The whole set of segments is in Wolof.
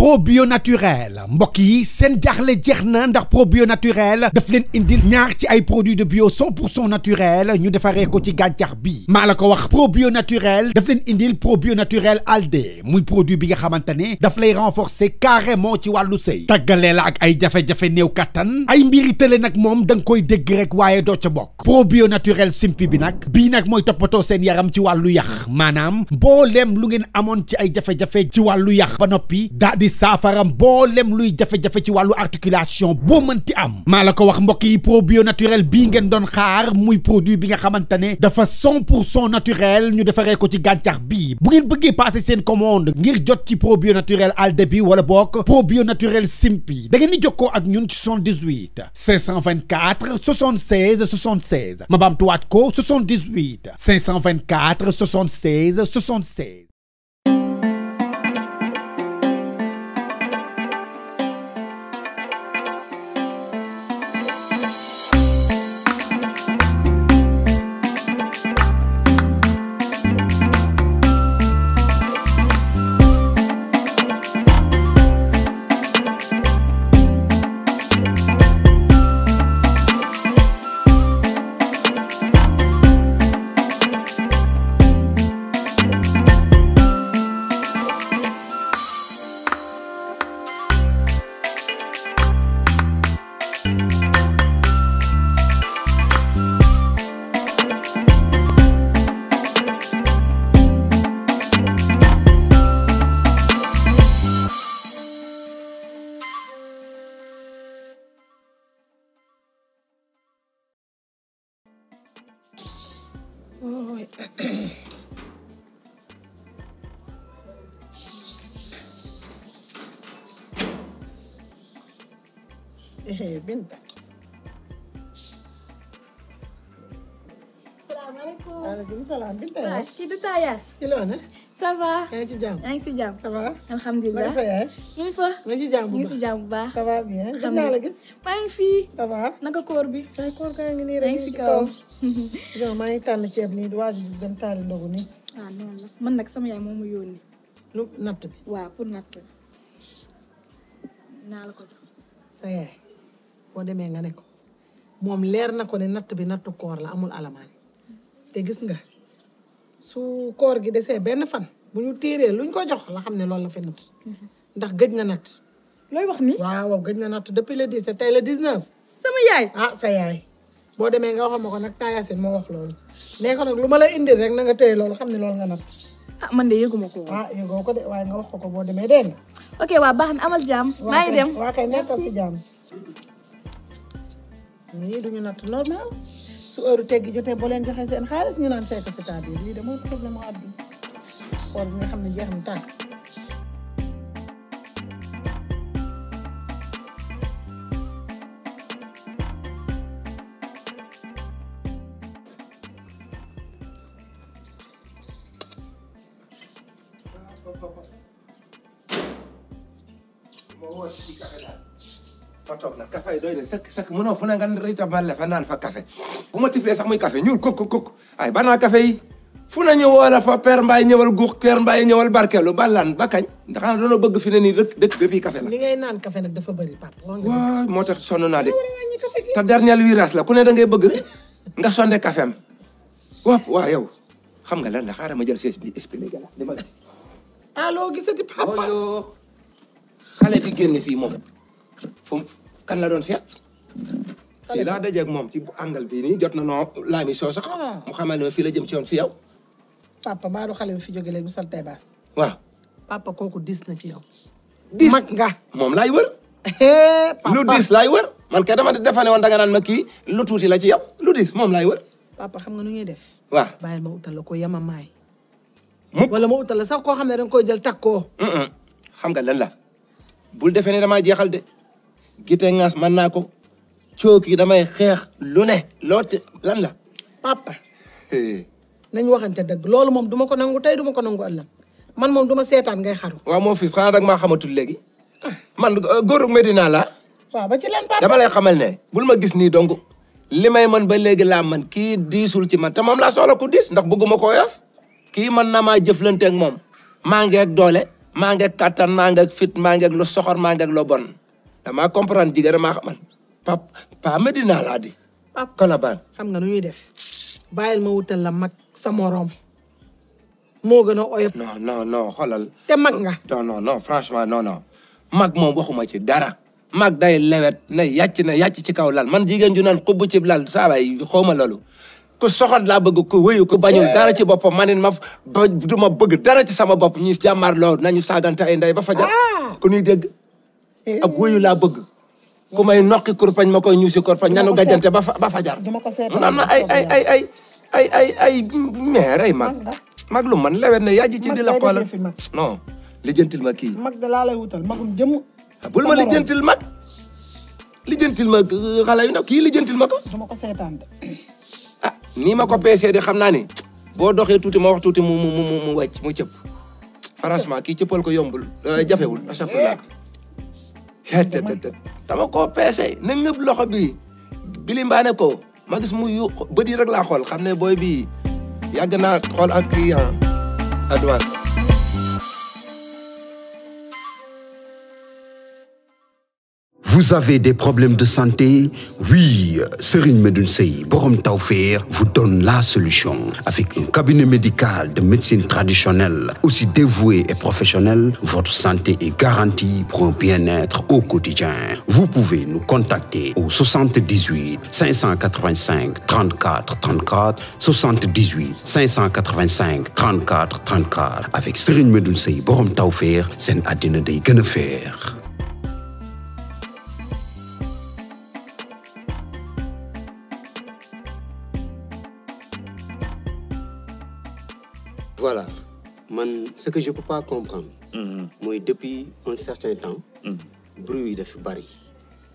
probio naturel mbokk yi seen jaaxle jeex na ndax probio naturel daf leen indil ñaar ci ay produits de bio 100% naturel ñu defaree ko ci gàncax bi maa la ko wax probio naturel daf leen indil probio naturel alde muy produit bi nga xamante ne daf lay renforcer carrément ci wàllu sëy tàggalee la ak ay jafe-jafe néew kattan ay mbiri tële nag moom da nga koy dégg rek waaye doo ca bokk probio naturel simpi bi nag bii nag mooy toppatoo seen yaram ci wàllu yax maanaam mbooleem lu ngeen amoon ci ay jafe-jafe ci wàllu yax ba noppi daa di saafaram mboolem luy jafe-jafe ci wàllu articulation boo mënti am maa la ko wax mbokk yi probio naturel bii ngeen doon xaar muy produit bi nga xamante ne dafa 100% naturel ñu defaree ko ci gàncax bi bu ngeen bëggee passer seen commande ngir jot ci probio naturel alde bi wala bokk probio naturel simpi da ngeen di jokkoo ak ñun ci 78 524 76 76 ma baamtuwaat ko 78 524 76 76. Binta. Salaamaaleykum. Waaleykum salaam Binta. waaw kii du Tayas. ci loo ne. ça va. yaa ngi ci jàmm. yaa ngi si jàmm. ça va. alhamdulilah. naka sa yaay. ñu ngi fa. nga ci jàmm bu ñu ngi baax si jàmm bu baax. ça va bien. gis alhamdulilah naa la gis. maa ngi fii. ça va. naka koor bi. waaye koor kaa ngi nii yaa rek. ngi si kaw. non maa ngi tànn ceeb nii di waaj dem taali ndogu nii. ah noonu la man nag sama yaay moo ma yónni. lu natt bi. waaw pour natt naa la ko jox. sa yaay boo demee nga ne ko moom leer na ko ne natt bi nattu koor la amul alamaan te gis nga su koor gi desee benn fan bu ñu téeree luñ ko jox la xam ne loolu la fi natt ndax gëj na natt. looy wax ni. waaw gëj na natt depuis le 17 tey le 19. sama yaay. ah sa yaay boo demee nga waxal ma ko nag Tayacine moo wax loolu nee ko nag lu ma la indil rek na nga téye loolu xam ne loolu nga natt. ah man de yëguma ko woon. ah yëgoo ko de waaye nga wax ko boo demee dégg nga. ok waa baax na amal jàmm. maa ngi dem waa kay nekkal si jàmm. ñii duñu natt normal su heure teggi jotee boo leen joxee seen xaalis ñu naan seeta c'est-à-dire lii de mooy problème àdduna koor bi nga xam ne jeex na tànk. ma toog nag café yi doy na sakk mënoo fu ne nga rita balle fa naan fa café bu ma tiflee sax muy café ñuul kuk ay banaa café yi fu na ñëw wala fa Père Mbaye ñëwal guux Père Mbaye ñëwal barkeelu ballaan ba kañ ndax doona bëgg fi ne nii dëkk ba fii café la li ngay naan café nag dafa bëri papa. waaw moo tax sonn naa de te dernier virage la ku ne da ngay bëgg nga sonde café am waaw yow xam nga lan la xaaral ma jël sees bi expliqué la dama la allo gisati papa. xale bi génn fii moom fu kan la doon seet fii laa dajeeg moom ci angal bii nii jot na noo laami soo sax mu xamal ne ma fii la jëm ci yoon fi yow papa maa du xale bi fi jóge léegi bu sol tay baas. waaw papa kooku dis na ci yow. dis mag nga. moom laay wër papa lu dis laay wër man kay dama defa ne woon danga naan ma kii lu tuuti la ci yow lu dis moom laay wër papa xam nga nu ñuy def. waaw bàyyil ma utal la ko yamamaay. mukk wala ma utal la sax koo xam ne danga koy jël takk koo. xam nga lan la bul defee ne damaa jeexal de gite ngaas mën naa ko cooki damay xeex lu ne loote lan la papa nañ waxante dëgg loolu moom duma ko nangu tey duma ko nangu ëllëg man moom duma seetaan ngay xaru. waaw moo fils xanaa dag maa xamatul léegi man góoru Medina la waaw ba ci lan papa. dama lay xamal ne bul ma gis nii donc li may man ba léegi laa man kii diisul ci man te moom laa soxla ku diis ndax bëgguma koo yof kii man na maa jëflanteeg moom maa ngi ak doole maa ngeeg kattan maa ngeeg fit maa ngeeg lu soxor maa ngeeg lu bon damaa comprendre jigéen damaa xamal pa Medina laa di Colobane xam nga nu ñuy def bàyyil ma wutal la mag sa morom moo gën a oyof. non xoolal. te mag nga. non franchement non mag moom waxuma ci dara mag day lewet na yàcc ci kaw lal man jigéen ju naan xubb ci lal saa waay xawma loolu ku soxot laa bëgg ku wéyu ku bañul dara ci boppam ma nen du ma bëgg dara ci sama bopp ñu jàmmaar loolu nañu saagante ay ndey ba fajar ku ñuy dégg ab wéyu laa bëgg ku may noqi kurpañ ma koy ñuusi kurpañ nanu gajante ba fajar non ay meer ay mag lu man lewet na yaaji ci di la xoolal non lijjantil ma kii mag da laa lay wutal magum jëm bul ma lijjantil mag lijjantil ma xale yu ndaw kii lijjantil ma ko dama ko seetaan de nii ma ko peesee de xam naa ni boo doxee tuuti ma wax tuuti mu wàcc mu cëpp franchement kii cëppal ko yombul jafewul astafurlah dama koo peesee na ngëb loxo bi bili mbaane ko ma gis mu yu bët yi rek laa xool xam ne booy bi yàgg naa xool ak kii adwas Vous avez des problèmes de santé? Oui, Serigne Medoune Seye Borom Tawfekh vous donne la solution. Avec un cabinet médical de médecine traditionnelle, aussi dévoué et professionnel, votre santé est garantie pour un bien-être au quotidien. Vous pouvez nous contacter au 78 585 34 34, 78 585 34 34. Avec Serigne Medoune Seye Borom Tawfekh, seen àddina day gën a feex. Voilà, ce que je ne peux pas comprendre, moi, depuis un certain temps, bruit de bari,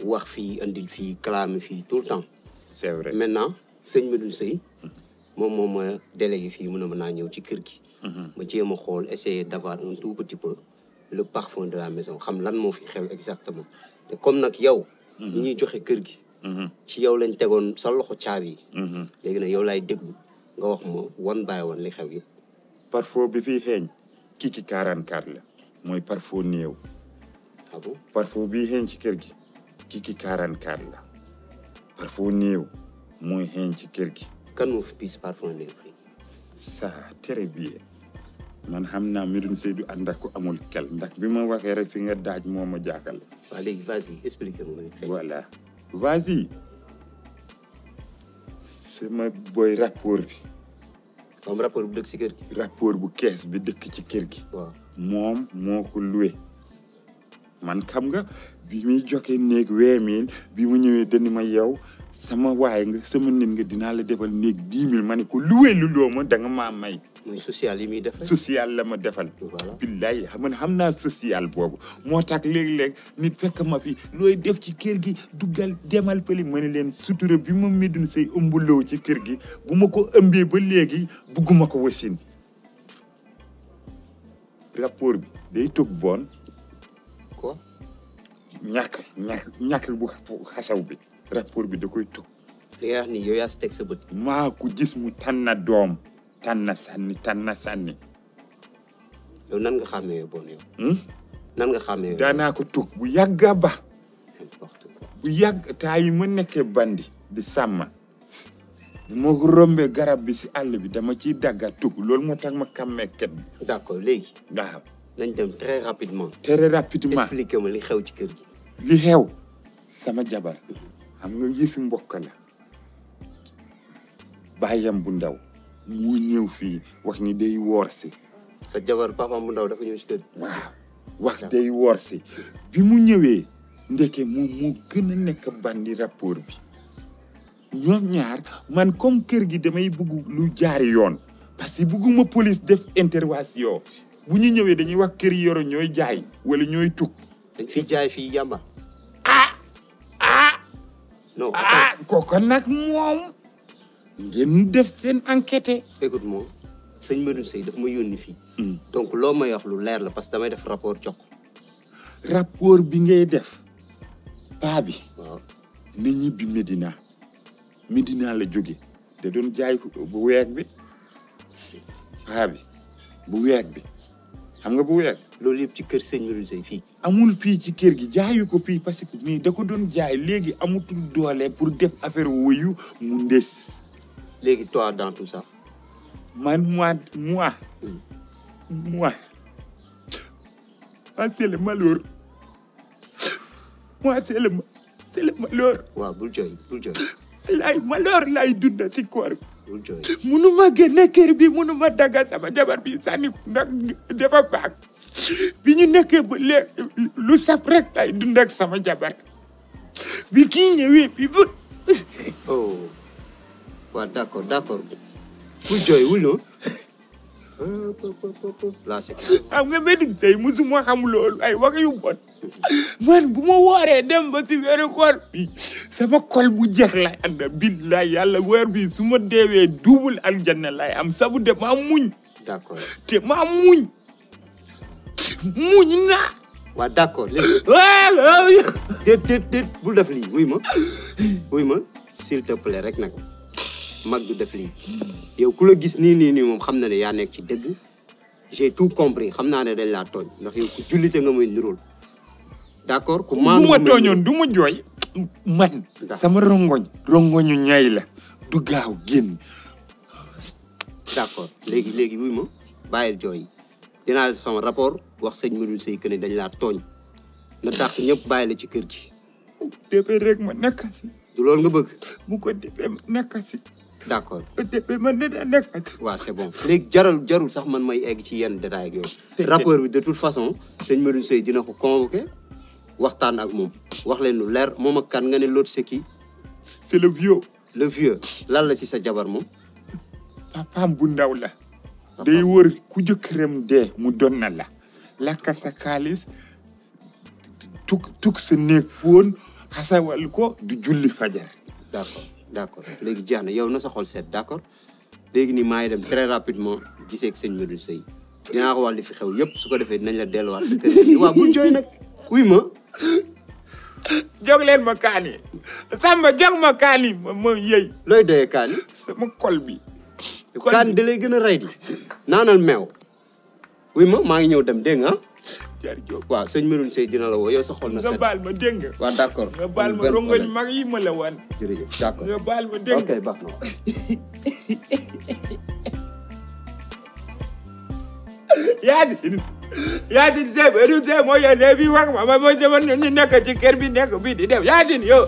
wax fi, andil fi, clame fi, tout le temps. C'est vrai. Maintenant, Serigne Medoune Seye, moi, délégué fi, moi, je suis kirki. Je vais essayer d'avoir un tout petit peu le parfum de la maison. Je sais ce qui fait exactement. Et comme nak yow, ni ñuy joxe kër gi, ci yow lañ tégon sa loxo caabi. Légui nak yow lay déglu nga wax ma one by one li xew yépp. Parfois bi fi xeeñ kiki 44 la mooy parfois néew. Ah bon? Parfois bi xeeñ ci kër gi kiki 44 la parfois néew mooy xeeñ ci kër gi. Kan moo fi piis parfois néew fii? Ça très bien man xam naa Medoune Seye du ànd ak ko amul kel ndax bi ma waxee rek fi nga daaj moo ma jaaxal. Waaw léegi vas-y expliquez-moi. Voilà vas-y sama boy rapport bi. Comme rapport bu dëkk ci kër gi. Rapport bu kees bi dëkk ci kër gi. Waaw moom moo ko loué man xam nga bi muy joxe néeg 20 000 bi mu ñëwee dani ma yow sama waay nga sama nit nga dinaa la defal néeg 10 000 ma ne ko loué lu loo ma da nga maa may. mooy social yi muy def rek. social la ma defal. Voilà. billaay xam naa social boobu moo tax léeg-léeg nit fekk ma fi looy def ci kër gi duggal demal fële ma ne leen sutura bi ma Medoune Seye ëmbuloo ci kër gi bu ma ko ëmbee ba léegi bugguma ko wasin rapport bi day toog bon. Quoi? ñàkk bu xasaw bi rapport bi da koy toog. li nga wax ni yow yaa si teg sa bët. maa ko gis mu tànna doom tànna sànni. yow nan nga xàmmee bon yow. nan nga xàmmee. daanaa ko toog bu yàgga ba. n'importe quoi. bu yàgg taa yi ma nekkee bandi di sàmm bu ma rombee garab bi si àll bi dama ciy dagga tugg loolu moo tax ma kàmmee ket bi. D'accord léegi. waaw. nañ dem très rapidement. très rapidement expliquez-moi li xew ci kër gi. li xew sama jabar xam nga yëfi mbokk la bàyyam bu ndaw mu ñëw fii wax ni day woor si. sa jabar papa bu ndaw dafa ñëw ci kër gi. waaw wax day woor si bi mu ñëwee ndeke moom moo gën a nekk bandi rapport bi ñoom ñaar man comme kër gi damay bugg lu jaari yoon parce que bugguma police def intervention bu ñu ñëwee dañuy wax kër yi yoro ñooy jaay wala ñooy tukk. dañ fi jaay fii yamba. non kooku nag moom ngeen def seen enquête. écoute-moi sëñ Medoune Seye daf ma yónni fii. donc loo may wax lu leer la parce que damay def rapport jox ko. rapport bi ngay def paa bi. waaw na ñibbi Medina la jóge da doon jaay bu weeg bi paa bi bu weeg bi xam nga bu weex loolu yëpp ci kër sëñ Medoune Seye fii. amul fii ci kër gi jaayu ko fii parce que mais da ko doon jaay léegi amutul doole pour def affaire wuyu mu ndes. léegi toi dans tout ça. man moi c'est le malheur. Moi c'est le malheur. waaw bul jooy. malheur lay dunda ci koor. bul jooy. munuma génne kër bi munuma daga sama jabar bi sànni ko ndax dafa baax bi ñu nekkee ba léegi lu saf rek lay dund ak sama jabar bi kii ñëwee bi bu. oh waaw d'accord bul jooy wul no. là c'est xam nga Medoune Seye musuma xam loolu ay wax yu bon man bu ma wooree dem ba si weeru koor bi sama xol bu jeex lay ànd billaay yàlla weer bi su ma deewee double aljanna lay am sabu de ma muñ. d'accord te ma muñ naa. waaw d'accord léegi. déet bul def lii wuy ma s'il te plaît rek nag mag du def lii yow ku la gis nii moom xam na ne yaa nekk ci dëgg j'ai tout compris xam naa ne dañ laa tooñ ndax yow ku jullite nga muy niróol d'accord ku maanu bu ma tooñoon du ma jooy man sama rongoñu ñaay la du gaaw génn. d'accord léegi wuy ma bàyyil jooy dinaa def sama rapport wax sëñ Medoune Seye que ne dañ laa tooñ na tax ñëpp bàyyi la ci kër gi. defee rek ma nekk si. du loolu nga bëgg. bu ko defee ma nekk si. d'accord defee ma nekk si. waaw c'est bon léegi jarul sax man may egg ci yenn détails ak yow. rapport bi de toute façon sëñ Medoune Seye dina ko convoquer waxtaan ak moom wax leen lu leer moom ak kan nga ne l'autre c'est qui. c'est le vieux. le vieux lan la ci sa jabar moom. papaam bu ndaw la. day wër ku jëkkëram dee mu doon na la. lakka sa xaalis tuk sa néeg foon xasawal ko du julli fajar. d'accord léegi jeex na yow na sa xol seet d'accord léegi nii maa ngi dem très rapidement gisee ak sëñ Medoune Seye dinaa ko wax li fi xew yëpp su ko defee dinañ la delluwaat sa kër waaw bul jooy nag wuy ma. jox leen ma kaani Samba jox ma kaani ma yëy. looy doyee kaani. sama kol bi. kaani da lay gën a rey di naanal meew. wuy ma maa ngi ñëw dem dégg nga. jërëjëf waaw sëñ Medoune Seye dina la woo yow sa xol na seet. nga baal ma dégg nga. waaw d'accord nga baal ma rongoñ mag yi ma la wan. jërëjëf d'accord nga baal ma dégg nga. ok baax na. Yaasin Seye Medoune Seye moo yónnee fii wax ma mooy sama ñu nekk ci kër bi nekk fii di def Yaasin yow.